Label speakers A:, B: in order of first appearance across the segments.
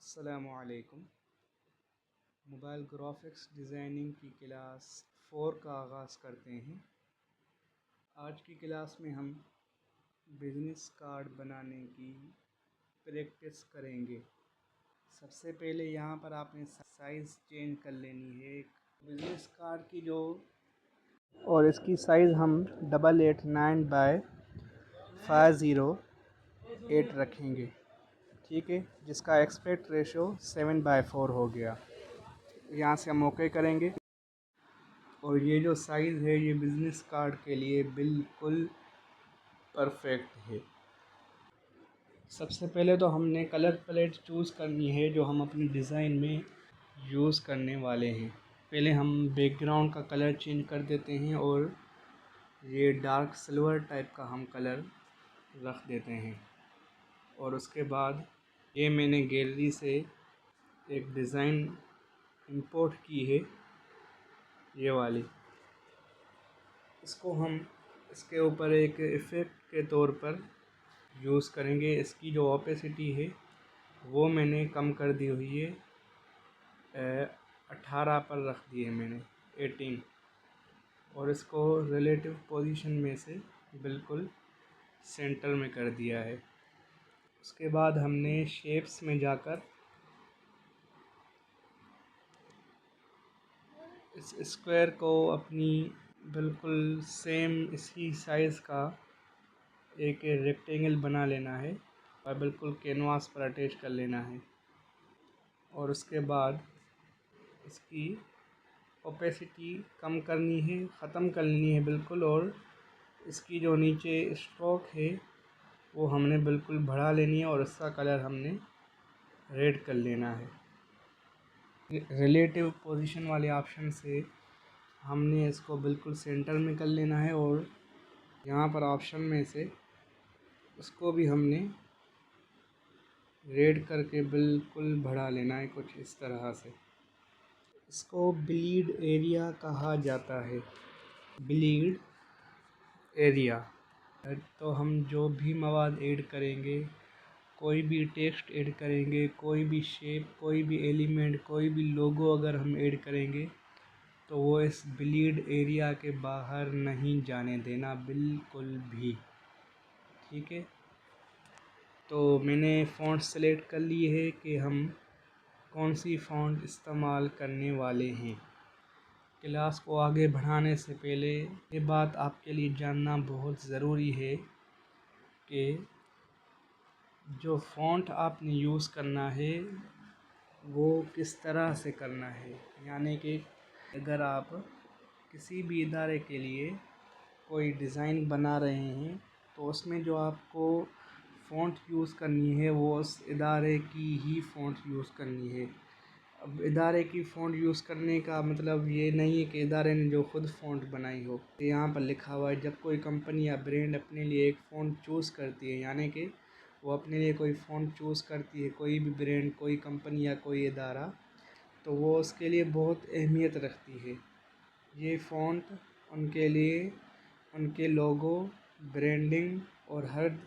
A: अस्सलामुअलैकुम। Mobile graphics designing की class 4 का आगाज़ करते हैं। आज की क्लास में हम बिज़नेस कार्ड बनाने की प्रैक्टिस करेंगे। सबसे पहले यहाँ पर आपने साइज़ चेंज कर लेनी है बिज़नेस कार्ड की और इसकी साइज़ हम 889 बाय 508 रखेंगे। ठीक है, जिसका एस्पेक्ट रेशो 7/4 हो गया। यहाँ से हम ओके करेंगे और ये जो साइज़ है ये बिज़नेस कार्ड के लिए बिल्कुल परफेक्ट है। सबसे पहले तो हमने कलर पैलेट चूज़ करनी है जो हम अपने डिज़ाइन में यूज़ करने वाले हैं। पहले हम बैकग्राउंड का कलर चेंज कर देते हैं और ये डार्क सिल्वर टाइप का हम कलर रख देते हैं। और उसके बाद ये मैंने गैलरी से एक डिज़ाइन इंपोर्ट की है, ये वाली। इसको हम इसके ऊपर एक इफ़ेक्ट के तौर पर यूज़ करेंगे। इसकी जो ओपेसिटी है वो मैंने कम कर दी हुई है, 18 पर रख दी है मैंने, 18। और इसको रिलेटिव पोजीशन में से बिल्कुल सेंटर में कर दिया है। उसके बाद हमने शेप्स में जाकर इस स्क्वायर को अपनी बिल्कुल सेम इसी साइज़ का एक रेक्टेंगल बना लेना है और बिल्कुल कैनवास पर अटैच कर लेना है। और उसके बाद इसकी ओपेसिटी कम करनी है, ख़त्म करनी है बिल्कुल। और इसकी जो नीचे स्ट्रोक है वो हमने बिल्कुल बढ़ा लेनी है और इसका कलर हमने रेड कर लेना है। रिलेटिव पोजीशन वाले ऑप्शन से हमने इसको बिल्कुल सेंटर में कर लेना है और यहाँ पर ऑप्शन में से इसको भी हमने रेड करके बिल्कुल बढ़ा लेना है, कुछ इस तरह से। इसको ब्लीड एरिया कहा जाता है, ब्लीड एरिया। तो हम जो भी मवाद ऐड करेंगे, कोई भी टेक्स्ट ऐड करेंगे, कोई भी शेप, कोई भी एलिमेंट, कोई भी लोगो अगर हम ऐड करेंगे तो वो इस ब्लीड एरिया के बाहर नहीं जाने देना बिल्कुल भी। ठीक है, तो मैंने फ़ॉन्ट सेलेक्ट कर ली है कि हम कौन सी फ़ॉन्ट इस्तेमाल करने वाले हैं। क्लास को आगे बढ़ाने से पहले ये बात आपके लिए जानना बहुत ज़रूरी है कि जो फ़ॉन्ट आपने यूज़ करना है वो किस तरह से करना है। यानी कि अगर आप किसी भी इदारे के लिए कोई डिज़ाइन बना रहे हैं तो उसमें जो आपको फ़ॉन्ट यूज़ करनी है वो उस इदारे की ही फ़ॉन्ट यूज़ करनी है। अब इदारे की फ़ॉन्ट यूज़ करने का मतलब ये नहीं है कि इदारे ने जो ख़ुद फ़ॉन्ट बनाई हो। यहाँ पर लिखा हुआ है जब कोई कंपनी या ब्रांड अपने लिए एक फ़ॉन्ट चूज़ करती है, यानी कि वो अपने लिए कोई फ़ॉन्ट चूज़ करती है, कोई भी ब्रांड, कोई कंपनी या कोई इदारा, तो वो उसके लिए बहुत अहमियत रखती है। ये फ़ॉन्ट उनके लिए उनके लोगो, ब्रांडिंग और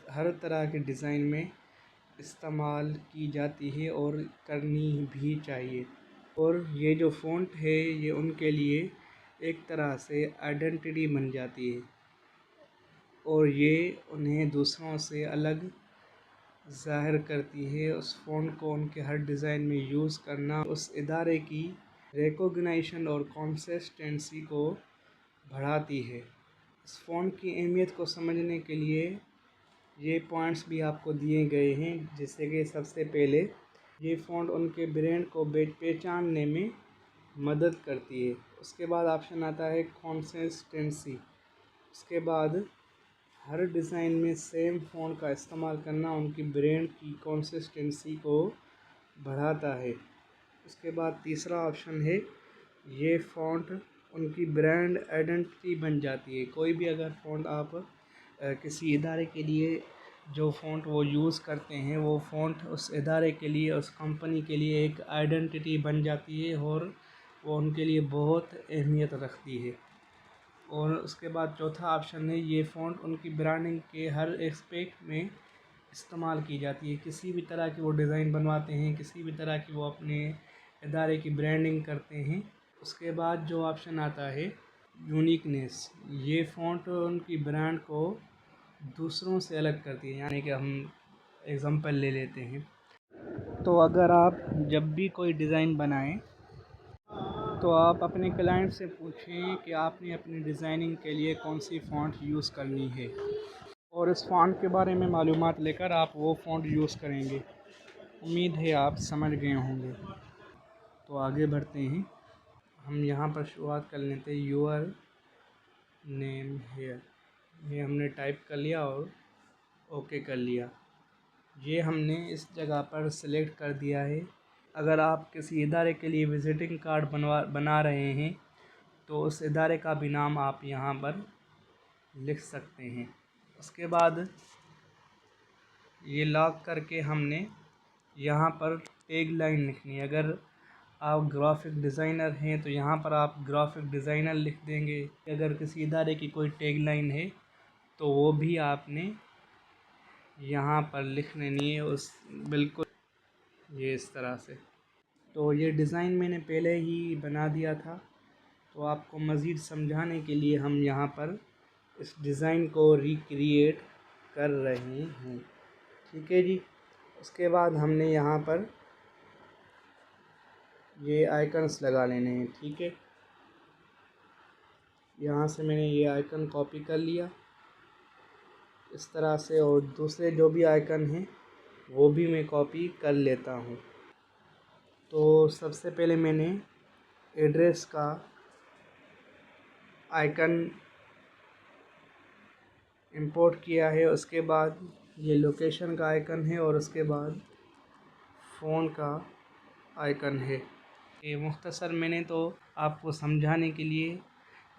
A: हर तरह के डिज़ाइन में इस्तेमाल की जाती है और करनी भी चाहिए। और ये जो फ़ॉन्ट है ये उनके लिए एक तरह से आइडेंटिटी बन जाती है और ये उन्हें दूसरों से अलग ज़ाहिर करती है। उस फ़ॉन्ट को उनके हर डिज़ाइन में यूज़ करना उस इदारे की रिकॉग्निशन और कंसिस्टेंसी को बढ़ाती है। इस फ़ॉन्ट की अहमियत को समझने के लिए ये पॉइंट्स भी आपको दिए गए हैं, जैसे कि सबसे पहले ये फ़ॉन्ट उनके ब्रांड को पहचानने में मदद करती है। उसके बाद ऑप्शन आता है कंसिस्टेंसी। उसके बाद हर डिज़ाइन में सेम फ़ॉन्ट का इस्तेमाल करना उनकी ब्रांड की कंसिस्टेंसी को बढ़ाता है। उसके बाद तीसरा ऑप्शन है ये फ़ॉन्ट उनकी ब्रांड आइडेंटिटी बन जाती है। कोई भी अगर फ़ॉन्ट आप किसी इदारे के लिए जो फ़ॉन्ट वो यूज़ करते हैं वो फ़ॉन्ट उस इदारे के लिए, उस कंपनी के लिए एक आइडेंटिटी बन जाती है और वो उनके लिए बहुत अहमियत रखती है। और उसके बाद चौथा ऑप्शन है ये फ़ॉन्ट उनकी ब्रांडिंग के हर एस्पेक्ट में इस्तेमाल की जाती है। किसी भी तरह की वो डिज़ाइन बनवाते हैं, किसी भी तरह की वो अपने इदारे की ब्रांडिंग करते हैं। उसके बाद जो ऑप्शन आता है यूनिकनेस, ये फ़ॉन्ट उनकी ब्रांड को दूसरों से अलग करती है। यानी कि हम एग्ज़ाम्पल ले लेते हैं, तो अगर आप जब भी कोई डिज़ाइन बनाएं तो आप अपने क्लाइंट से पूछें कि आपने अपनी डिज़ाइनिंग के लिए कौन सी फ़ॉन्ट यूज़ करनी है, और इस फ़ॉन्ट के बारे में मालूमात लेकर आप वो फ़ॉन्ट यूज़ करेंगे। उम्मीद है आप समझ गए होंगे। तो आगे बढ़ते हैं। हम यहाँ पर शुरुआत कर लेते हैं योर नेम हेयर। ये हमने टाइप कर लिया और ओके कर लिया। ये हमने इस जगह पर सिलेक्ट कर दिया है। अगर आप किसी इदारे के लिए विज़िटिंग कार्ड बना रहे हैं तो उस इदारे का भी नाम आप यहाँ पर लिख सकते हैं। उसके बाद ये लॉक करके हमने यहाँ पर टैग लाइन लिखनी है। अगर आप ग्राफिक डिज़ाइनर हैं तो यहाँ पर आप ग्राफिक डिज़ाइनर लिख देंगे। अगर किसी इदारे की कोई टैग लाइन है तो वो भी आपने यहाँ पर लिख लेनी है, उस बिल्कुल ये इस तरह से। तो ये डिज़ाइन मैंने पहले ही बना दिया था, तो आपको मज़ीद समझाने के लिए हम यहाँ पर इस डिज़ाइन को रिक्रिएट कर रहे हैं। ठीक है जी। उसके बाद हमने यहाँ पर ये आइकन्स लगा लेने हैं। ठीक है, यहाँ से मैंने ये आइकन कॉपी कर लिया इस तरह से, और दूसरे जो भी आइकन हैं वो भी मैं कॉपी कर लेता हूँ। तो सबसे पहले मैंने एड्रेस का आइकन इंपोर्ट किया है, उसके बाद ये लोकेशन का आइकन है, और उसके बाद फ़ोन का आइकन है। ये मुख्तसर मैंने तो आपको समझाने के लिए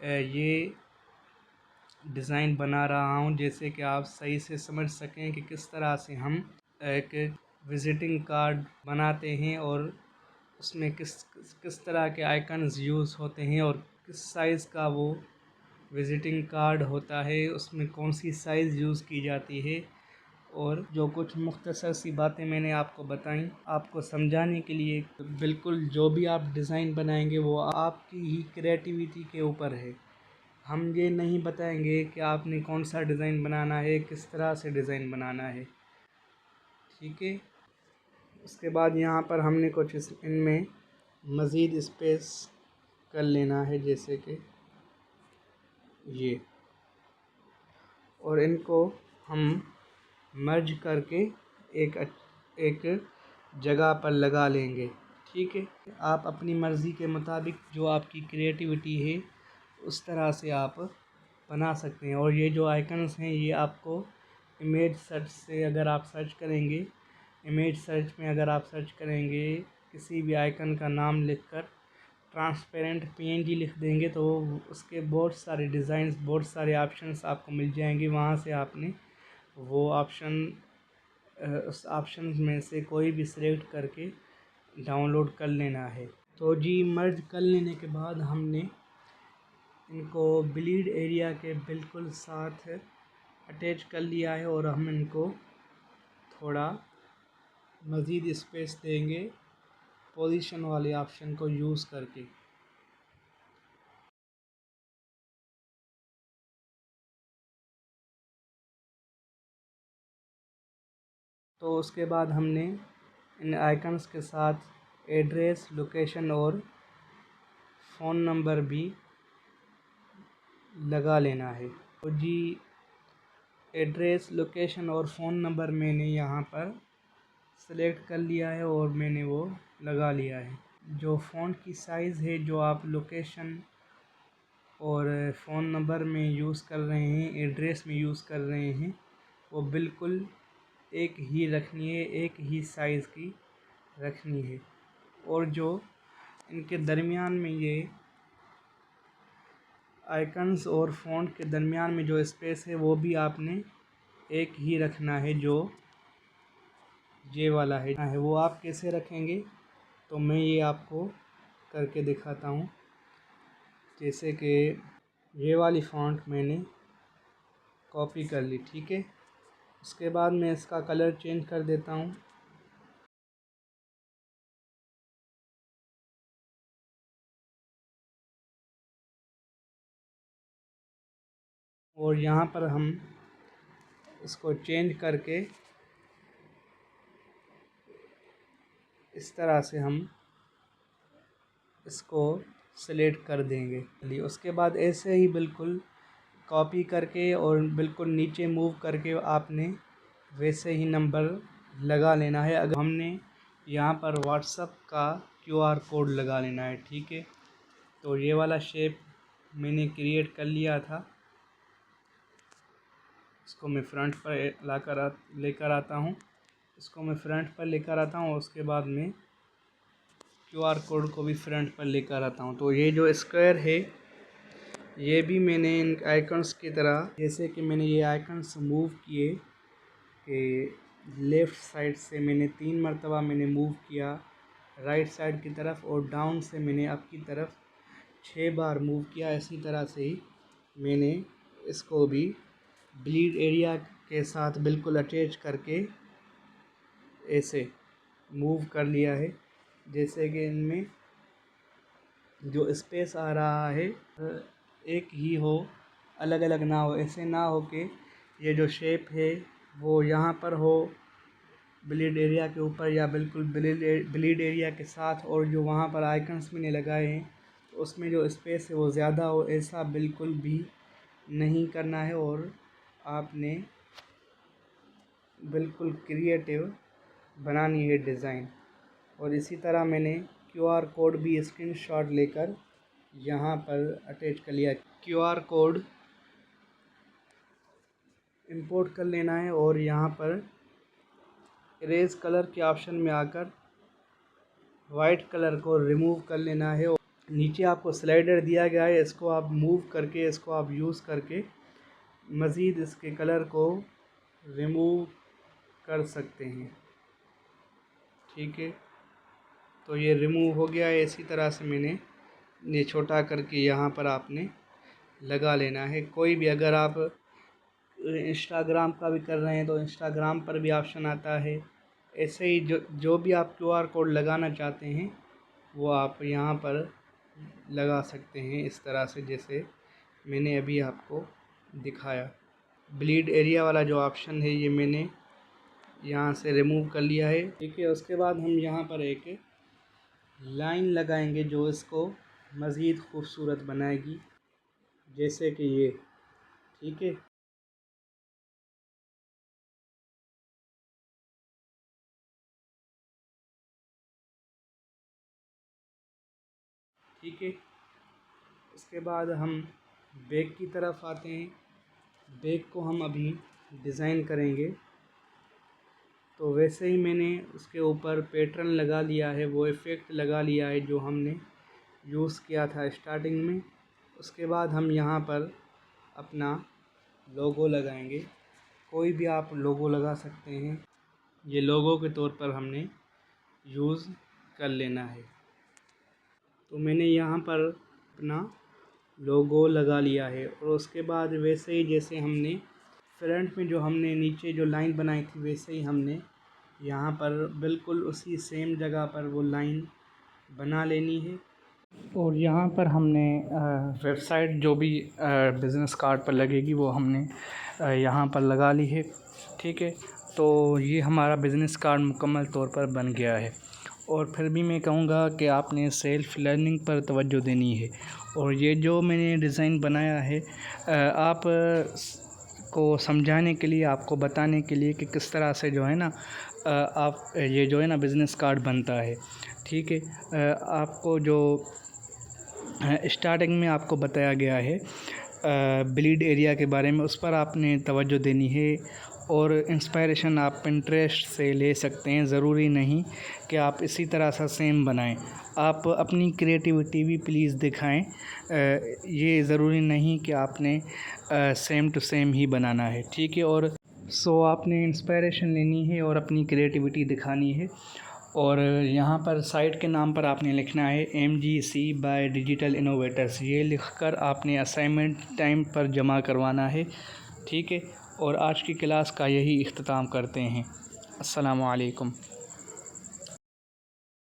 A: ये डिज़ाइन बना रहा हूँ, जैसे कि आप सही से समझ सकें कि किस तरह से हम एक विज़िटिंग कार्ड बनाते हैं और उसमें किस किस तरह के आइकन्स यूज़ होते हैं और किस साइज़ का वो विज़िटिंग कार्ड होता है, उसमें कौन सी साइज़ यूज़ की जाती है। और जो कुछ मुख्तसर सी बातें मैंने आपको बताई आपको समझाने के लिए, बिल्कुल जो भी आप डिज़ाइन बनाएंगे वो आपकी ही क्रिएटिविटी के ऊपर है। हम ये नहीं बताएंगे कि आपने कौन सा डिज़ाइन बनाना है, किस तरह से डिज़ाइन बनाना है। ठीक है। उसके बाद यहाँ पर हमने कुछ इनमें मज़ीद स्पेस कर लेना है, जैसे कि ये, और इनको हम मर्ज करके एक एक जगह पर लगा लेंगे। ठीक है। आप अपनी मर्ज़ी के मुताबिक जो आपकी क्रिएटिविटी है उस तरह से आप बना सकते हैं। और ये जो आइकन्स हैं ये आपको इमेज सर्च से, अगर आप सर्च करेंगे, इमेज सर्च में अगर आप सर्च करेंगे किसी भी आइकन का नाम लिखकर ट्रांसपेरेंट पीएनजी लिख देंगे तो उसके बहुत सारे डिज़ाइंस, बहुत सारे ऑप्शंस आपको मिल जाएंगे। वहाँ से आपने वो ऑप्शन, उस ऑप्शन में से कोई भी सिलेक्ट करके डाउनलोड कर लेना है। तो जी मर्ज कर लेने के बाद हमने इनको ब्लीड एरिया के बिल्कुल साथ अटैच कर लिया है, और हम इनको थोड़ा मज़ीद स्पेस देंगे पोजीशन वाले ऑप्शन को यूज़ करके। तो उसके बाद हमने इन आइकन्स के साथ एड्रेस, लोकेशन और फ़ोन नंबर भी लगा लेना है। तो जी एड्रेस, लोकेशन और फ़ोन नंबर मैंने यहाँ पर सेलेक्ट कर लिया है और मैंने वो लगा लिया है। जो फ़ॉन्ट की साइज़ है जो आप लोकेशन और फ़ोन नंबर में यूज़ कर रहे हैं, एड्रेस में यूज़ कर रहे हैं, वो बिल्कुल एक ही रखनी है, एक ही साइज़ की रखनी है। और जो इनके दरमियान में ये आइकन्स और फ़ॉन्ट के दरमियान में जो स्पेस है वो भी आपने एक ही रखना है, जो ये वाला है। वो आप कैसे रखेंगे तो मैं ये आपको करके दिखाता हूँ। जैसे कि ये वाली फ़ॉन्ट मैंने कॉपी कर ली। ठीक है। उसके बाद मैं इसका कलर चेंज कर देता हूँ। और यहाँ पर हम इसको चेंज करके इस तरह से हम इसको सिलेक्ट कर देंगे। चलिए उसके बाद ऐसे ही बिल्कुल कॉपी करके और बिल्कुल नीचे मूव करके आपने वैसे ही नंबर लगा लेना है। अगर हमने यहाँ पर व्हाट्सएप का QR कोड लगा लेना है, ठीक है। तो ये वाला शेप मैंने क्रिएट कर लिया था, इसको मैं फ्रंट पर लेकर आता हूँ। इसको मैं फ्रंट पर लेकर आता हूँ, उसके बाद में QR कोड को भी फ्रंट पर लेकर आता हूँ। तो ये जो स्क्वायर है ये भी मैंने इन आइकन्स की तरह, जैसे कि मैंने ये आइकन्स मूव किए कि लेफ़्ट साइड से मैंने 3 मरतबा मैंने मूव किया राइट साइड की तरफ, और डाउन से मैंने अप की तरफ 6 बार मूव किया। इसी तरह से ही मैंने इसको भी ब्लीड एरिया के साथ बिल्कुल अटैच करके ऐसे मूव कर लिया है, जैसे कि इनमें जो स्पेस आ रहा है एक ही हो, अलग अलग ना हो। ऐसे ना हो कि ये जो शेप है वो यहाँ पर हो ब्लीड एरिया के ऊपर, या बिल्कुल ब्लीड एरिया के साथ, और जो वहाँ पर आइकन्स मैंने लगाए हैं तो उसमें जो स्पेस है वो ज़्यादा हो। ऐसा बिल्कुल भी नहीं करना है, और आपने बिल्कुल क्रिएटिव बनानी है डिज़ाइन। और इसी तरह मैंने QR कोड भी स्क्रीनशॉट लेकर यहाँ पर अटैच कर लिया। QR कोड इंपोर्ट कर लेना है और यहाँ पर इरेज कलर के ऑप्शन में आकर वाइट कलर को रिमूव कर लेना है। और नीचे आपको स्लाइडर दिया गया है, इसको आप मूव करके, इसको आप यूज़ करके मज़ीद इसके कलर को रिमूव कर सकते हैं, ठीक है। तो ये रिमूव हो गया है। इसी तरह से मैंने ये छोटा करके यहाँ पर आपने लगा लेना है। कोई भी, अगर आप इंस्टाग्राम का भी कर रहे हैं तो इंस्टाग्राम पर भी ऑप्शन आता है। ऐसे ही जो भी आप QR कोड लगाना चाहते हैं वो आप यहाँ पर लगा सकते हैं, इस तरह से जैसे मैंने अभी आपको दिखाया। ब्लीड एरिया वाला जो ऑप्शन है ये मैंने यहाँ से रिमूव कर लिया है, ठीक है। उसके बाद हम यहाँ पर एक लाइन लगाएंगे जो इसको मज़ीद खूबसूरत बनाएगी, जैसे कि ये, ठीक है। ठीक है, इसके बाद हम बैक की तरफ आते हैं। बैक को हम अभी डिज़ाइन करेंगे, तो वैसे ही मैंने उसके ऊपर पैटर्न लगा लिया है, वो इफ़ेक्ट लगा लिया है जो हमने यूज़ किया था स्टार्टिंग में। उसके बाद हम यहाँ पर अपना लोगो लगाएंगे। कोई भी आप लोगो लगा सकते हैं, ये लोगो के तौर पर हमने यूज़ कर लेना है। तो मैंने यहाँ पर अपना लोगो लगा लिया है, और उसके बाद वैसे ही जैसे हमने फ्रंट में जो हमने नीचे जो लाइन बनाई थी वैसे ही हमने यहाँ पर बिल्कुल उसी सेम जगह पर वो लाइन बना लेनी है। और यहाँ पर हमने वेबसाइट जो भी बिज़नेस कार्ड पर लगेगी वो हमने यहाँ पर लगा ली है, ठीक है। तो ये हमारा बिज़नेस कार्ड मुकम्मल तौर पर बन गया है। और फिर भी मैं कहूँगा कि आपने सेल्फ़ लर्निंग पर तवज्जो देनी है। और ये जो मैंने डिज़ाइन बनाया है आप को समझाने के लिए, आपको बताने के लिए कि किस तरह से जो है ना आप ये जो है ना बिज़नेस कार्ड बनता है, ठीक है। आपको जो स्टार्टिंग में आपको बताया गया है ब्लीड एरिया के बारे में, उस पर आपने तवज्जो देनी है। और इंस्पायरेशन आप पिंटरेस्ट से ले सकते हैं, ज़रूरी नहीं कि आप इसी तरह सा सेम बनाएं। आप अपनी क्रिएटिविटी भी प्लीज़ दिखाएं। ये ज़रूरी नहीं कि आपने सेम टू सेम ही बनाना है, ठीक है। और आपने इंस्पायरेशन लेनी है और अपनी क्रिएटिविटी दिखानी है। और यहाँ पर साइट के नाम पर आपने लिखना है MGC बाय डिजिटल इनोवेटर्स। ये लिखकर आपने असाइनमेंट टाइम पर जमा करवाना है, ठीक है। और आज की क्लास का यही इख्तिताम करते हैं। अस्सलामु अलैकुम।